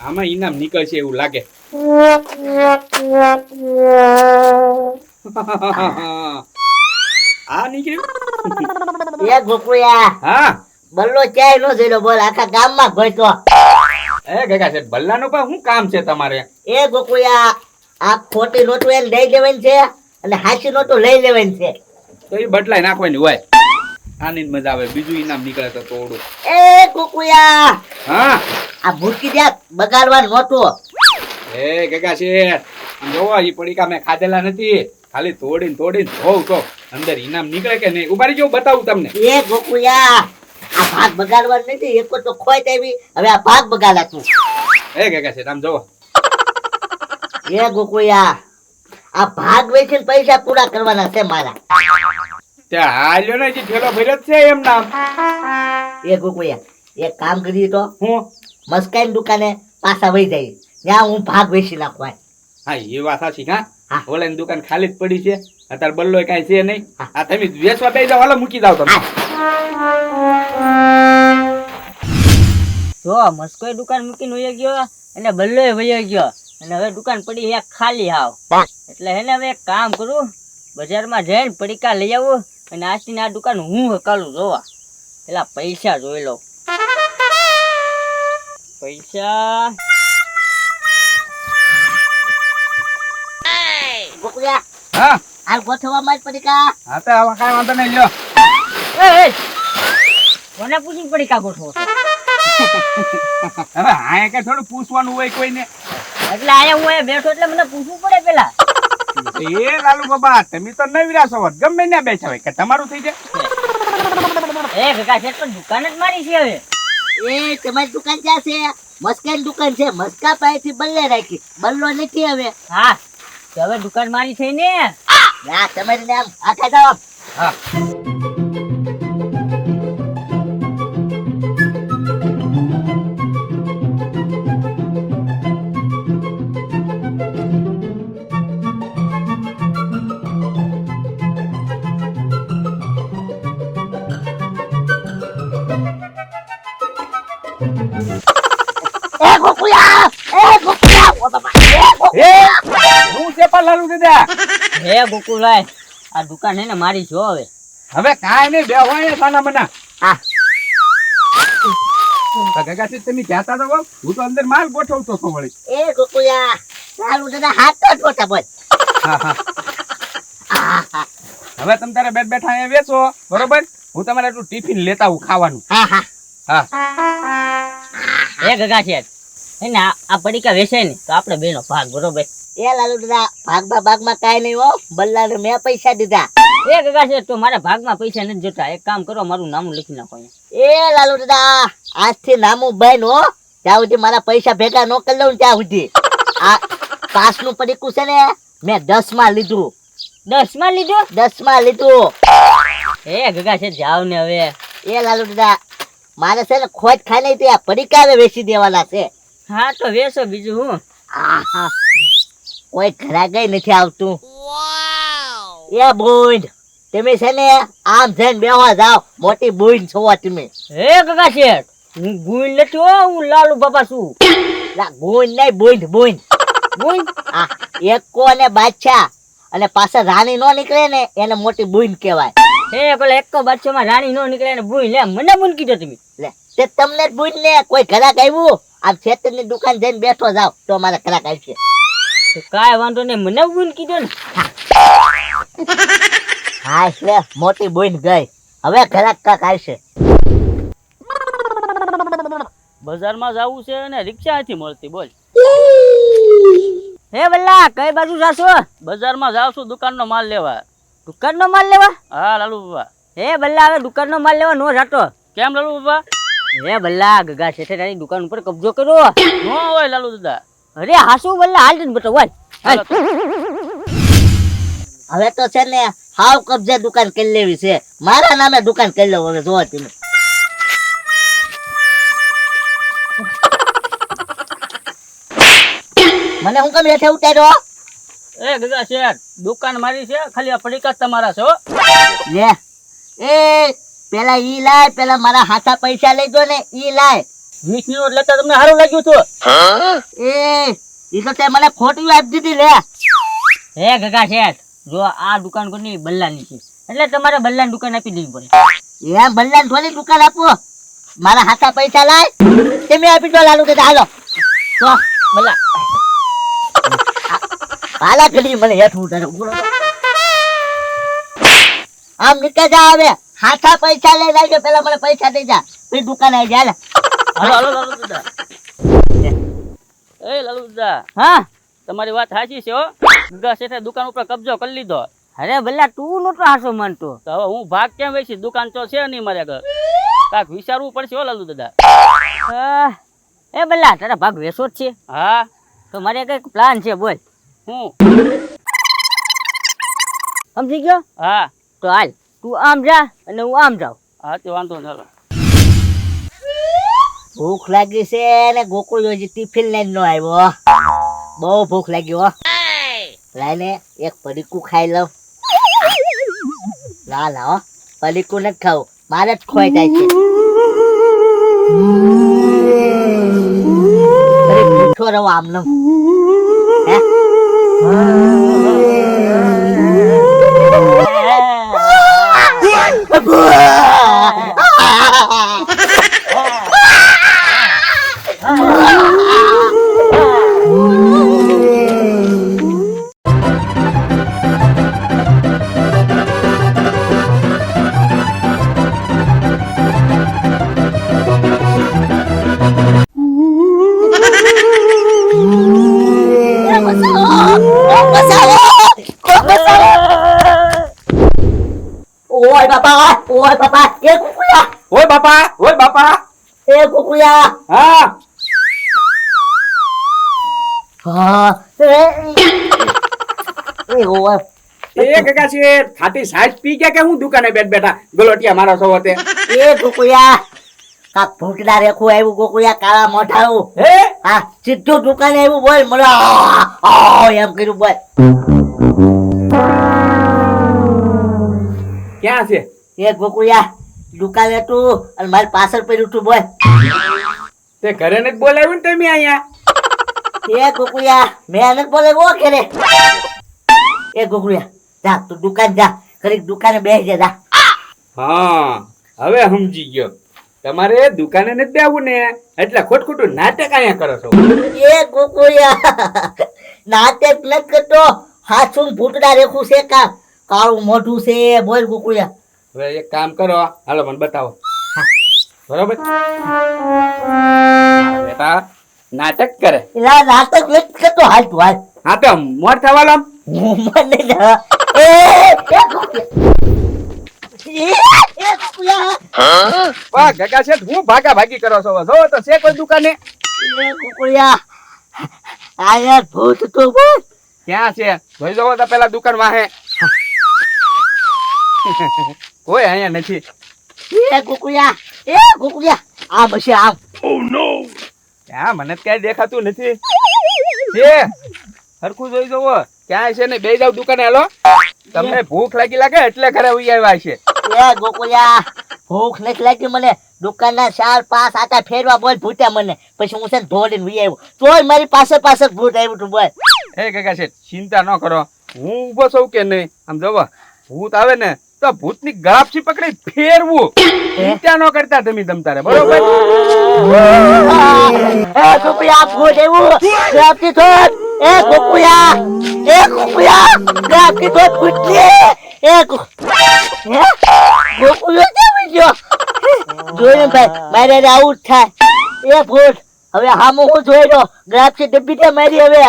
આમાં ઇનામ નીકળશે એવું લાગે. આ નીકળ્યું. એ ગોકુયા હા બલ્લો ક્યાંય નો જોઈલો બોલ આખા ગામમાં ગોઈતો. એ ગગા છે બલ્લાનું પણ શું કામ છે તમારે? એ ગોકુયા આ ખોટી નોટો એને લઈ લેવાની છે અને હાચી નોટો લઈ લેવાની છે. તો એ બદલાઈ નાખવાની હોય. આની જ મજા આવે. બીજું ઇનામ નીકળે તો તોડું. એ ગોકુયા હા આ મૂકી દે બગાડવા નોટો. એ ગગા છે આમ જોવો ઈ પડીકા મેં ખાધેલા નથી. ખાલી તોડીને જોઉં તો અંદર ઇનામ નીકળે કે નહીં. ઉભા રહેજો બતાવું તમને. એ ગોકુયા આ ભાગ બગાડવાનું નથી. એક તો ખોટ આવી હવે આ ભાગ બગાડા તું. એ ગગા છે આમ જોવો. એ ગોકુયા આ ભાગ વેચીને પૈસા પૂરા કરવાના છે મારા. ત્યાં હાલ્યો ને જે ઠેલો ભર્યો જ છે એમ નામ. એ ગોકુયા એક કામ કરીએ તો હું મસ્કાઈ દુકાને પાછા વહી જાય ત્યાં હું ભાગ વેચી નાખવા. હા એ વાત સાચી. હા હા. ઓલાની દુકાન ખાલી જ પડી છે. અત્યારે બલ્લો કાંઈ છે નહીં. હા. આ તમે વેચવા બેસી જાઓ. હાલો મૂકી જાવ તમે. જો મસ્કોઈ દુકાન મૂકીને વયો ગયો અને બલ્લોય વયો ગયો અને હવે દુકાન પડી હે ખાલી હાવ. એટલે હેને હવે એક કામ કરું, બજારમાં જઈને પડીકા લઈ આવું અને આજથી આ દુકાન હું હકાલું જોવા. પેલા પૈસા જોઈ લઉં. પૈસા ગોકુયા હા હાલ ગોઠવવામાં જ પડીકા. હા તો આમાં કાંઈ વાંધો નહીં લ્યો. એ કોને પૂછીને પડીકા ગોઠવો છો? હવે હા કે થોડું પૂછવાનું હોય કોઈને. એટલે આયા હું અહીંયા બેઠો એટલે મને પૂછવું પડે પેલા. એ લાલુ બાબા તમે તો નવરા છો. ગમે ને બેઠા હોય કે તમારું થઈ જાય. એ કાકા છે પણ દુકાન જ મારી છે હવે. એ તમારી દુકાન ક્યાં છે? મસ્કાની દુકાન છે. મસ્કા પાસેથી બલ્લે રાખી. બલ્લો નથી હવે. હા તો હવે દુકાન મારી છે ને. ના તમારી નામ આખા જાવ. હા એ ગોકુયા એ ગોકુયા ઓ બાબા એ ગોકુયા. હું છે પણ લાલુ દાદા. હે ગોકુલભાઈ આ દુકાન હે ને મારી જો હવે. હવે કાંઈ નહીં બેહવાય સાના મના. હા ગગાથી તમે કહેતા તો હોવ, હું તો અંદર માલ ગોઠવતો હતો વળી. એ ગોકુયા ચાલુ દાદા હાથ તો જોતા બોલ. હા હા હવે તમે તારે બેઠ બેઠા અહીંયા વેચો બરોબર. હું તમારે એટલું ટિફિન લેતા આવું ખાવાનું. હા હા હા એ ગગા છે હે ને આ પડીકા વેચાય ને તો આપણે બેનો ભાગ બરોબર. એ લાલુ દાદા ભાગમાં કાઈ નહીં હો. બલ્લાને મેં પૈસા દીધા. એ ગગા છે તો મારા ભાગમાં પૈસા નથી જોતા. એક કામ કરો મારું નામ લખી નાખો અહીંયા. એ લાલુ દાદા આજથી નામું બંધ હો. ત્યાં સુધી મારા પૈસા ભેગા ન કરી લઉં ત્યાં સુધી. આ પાસનું પડીકું છે ને મેં 10 માં લીધું. 10 માં લીધું? 10 માં લીધું. એ ગગા છે જાવ ને હવે. એ લાલુ દાદા મારે છે ને ખોટ ખાઈ નહીં પડીકા હવે વેચી દેવાના છે. હા તો વેચો બીજું હું. આહા કોઈ ઘરાગઈ નથી આવતું. એ બોઈન તમે છે ને આમ જઈને બેહવા જાવ. મોટી બોઈન છો તમે. એ ગગા છે હું ગુણ નથી હો, હું લાલુ બાબા છું. લા બોઈન નહીં બોઈન બોઈન. ગુણ આ એકો અને બાદશાહ અને પાછા રાણી નો નીકળે ને એને મોટી બોઈન કહેવાય. એ પેલા એક બાદશાહમાં રાણી નો નીકળે ને બુઈ લે મને બુન કીધો તમે. લે તે તમને જ બોઈન ને કોઈ ઘરાક આવ્યું આમ ખેતરની દુકાન જઈને બેઠો જાવ તો મારા ઘરાક આવશે. તો કાંઈ વાંધો નહીં મને બુન કીધો ને. હા એટલે મોટી બોઈન ગઈ. હવે ઘરાક કાક આવશે. બજારમાં જવું છે ને રિક્ષા નથી મળતી બોલ. હે બલ્લા કઈ બાજુ જાશો? બજારમાં જાવ છું દુકાનનો માલ લેવા. દુકાનનો માલ લેવા? હા લાલુ બાબા. હે બલ્લા હવે દુકાનનો માલ લેવા નો જાતો. કેમ લાલુ બાબા? હે બલ્લા ગગા શેઠે તારી દુકાન ઉપર કબજો કર્યો. નો હોય લાલુ દાદા. અરે હાસુ બલ્લા હાલ જ બતો હોય. હવે તો છે ને હાવ કબજે દુકાન કરી લેવી છે. મારા નામે દુકાન કરી લઉં હવે જોવો તમે. મને હું કેમ હેઠે ઉતાર્યો? એ ગગા શેઠ દુકાન મારી છે ખાલી આ પડીકા તમારા છે હો. લે એ પેલા ઈ લાય પેલા મારા હાથા પૈસા લઈ દો ને ઈ લાય. 20 ની નોટ લેતા તમને સારું લાગ્યું હતું? ઈ તો તે મને ખોટી આપી દીધી લે. હે ગગા શેઠ, જો આ દુકાન કોની બલ્લાની છે, એટલે તમારે બલ્લાની દુકાન આપી દેવી પડે. એમ બલ્લાને થોડી દુકાન આપો, મારા હાથા પૈસા લાય તમે આપી દો. લાલુ કે હાલો તો બલ્લા હાલા કરી મને હેઠ ઉતારો. આમ નીકળ જા, હવે હાથા પૈસા લઈ લાવજો. પેલા મને પૈસા દઈ જા, પછી દુકાન આવી જાય. હાલો હાલો લાલુ દાદા. એ લાલુ દાદા, હા તમારી વાત સાચી છે હો. ગગા શેઠે દુકાન ઉપર કબજો કરી લીધો. અરે બલ્લા તું નતો હાસો માનતો. તો હવે હું ભાગ કેમ વેચી? દુકાન તો છે નહીં મારે આગળ. કાક વિચારવું પડશે હો લાલુ દાદા. એ બલ્લા તારા ભાગ વેચો જ છે? હા. તો મારે કઈક પ્લાન છે, બોલ. હું સમજી ગયો? હા. તો હાલ તું આમ જા અને હું આમ જાઉં. હા તે વાંધો નહીં. હાલો. ભૂખ લાગી છે ને ગોકુળ હજી ટિફિન લઈને નો આવ્યો. બહુ ભૂખ લાગી હો. લાઈને એક પડીકું ખાઈ લઉં. ના ના હો, પડીકું નથી ખાવું, મારે જ ખોઈ જાય છે. ભૂખો રહો આમનો. હે ઓય બાપા, એ કુકુયા, ઓય બાપા. એ કુકુયા. હા હા એ ઓય એ ગગા શેઠ, ખાટી સાઈઝ પી ગયા કે હું દુકાને બેઠા ગલોટિયા મારો છો તે? એ કુકુયા, કાક ભૂટડા રેખું આવ્યું. કુકુયા કાળા મોઢાનું. હે હા સીધું દુકાને આવ્યું. બોલ મને એમ કર્યું. બોલ ક્યાં છે? એ કુકુયા દુકાને તું અને મારી પાછળ પડ્યું તું. બોલ તે ઘરે નથી બોલાવ્યું ને તમે અહીંયા? એ કુકુયા મેં નથી બોલાવ્યો કે રે. એ કુકુયા જા તું દુકાન જા, ઘડીક દુકાને બેસી જા. હા હવે સમજી ગયો. તમારે દુકાને નથી બેવું ને એટલે ખોટખોટું નાટક અહીંયા કરો છો. એ કુકુયા નાટક નથી કરતો, હાચું ભૂતડા રેખું છે. કાળું મોઢું છે. બોલ કુકુયા. હવે એક કામ કરો, હાલો મને બતાવો. બરોબર બેટા નાટક કરે. એલા નાટક નથી કરતો. હાલ તું હાલ. હા તો મોર થવા લો. મને ના. એ કુકુયા, વાહ ગગા શેઠ, હું ભાગી કરો છો? જો તો છે કોઈ દુકાને? એ કુકુયા આ યાર ભૂત તું. બોલ ક્યાં છે? જોઈ જવો તો પેલા દુકાન વાહે. કોઈ અહીંયા નથી. એ કુકુયા આમ હશે આમ. ક્યાં મને ક્યાંય દેખાતું નથી. છે હરખું જોઈ જવો ક્યાંય છે ને. બે જાવ દુકાને. હાલો, તમને ભૂખ લાગે એટલે ઘરે ઉઈ આવ્યા છે. એ ગોકુયા ભૂખ નથી લાગી મને. દુકાનના 4-5 આટા ફેરવા બોલ ભૂત્યા મને. પછી હું છે ને ધોડીને વી આવ્યો. તોય મારી પાછળ ભૂત આવ્યું તું. બોલ એ ગગા શેઠ, ચિંતા ન કરો. હું ઊભો છું કે નહીં. આમ જોવો ભૂત આવે ને તો ભૂતની ગળાપસી પકડી ફેરવું. ચિંતા ન કરતા તમે તારે. બરોબર? એ ગોકુયા ભૂત આવ્યું. ગ્રાફથી થોડ. એ ગોકુયા ગ્રાફથી થોડ ભૂતની. ગોકુયો કેમ ગયો? જોઈને ભાઈ મારે આવું જ થાય. એ ભૂત હવે હામો હું જોઈ લો. ગ્રાફથી ડબ્બી મારી હવે.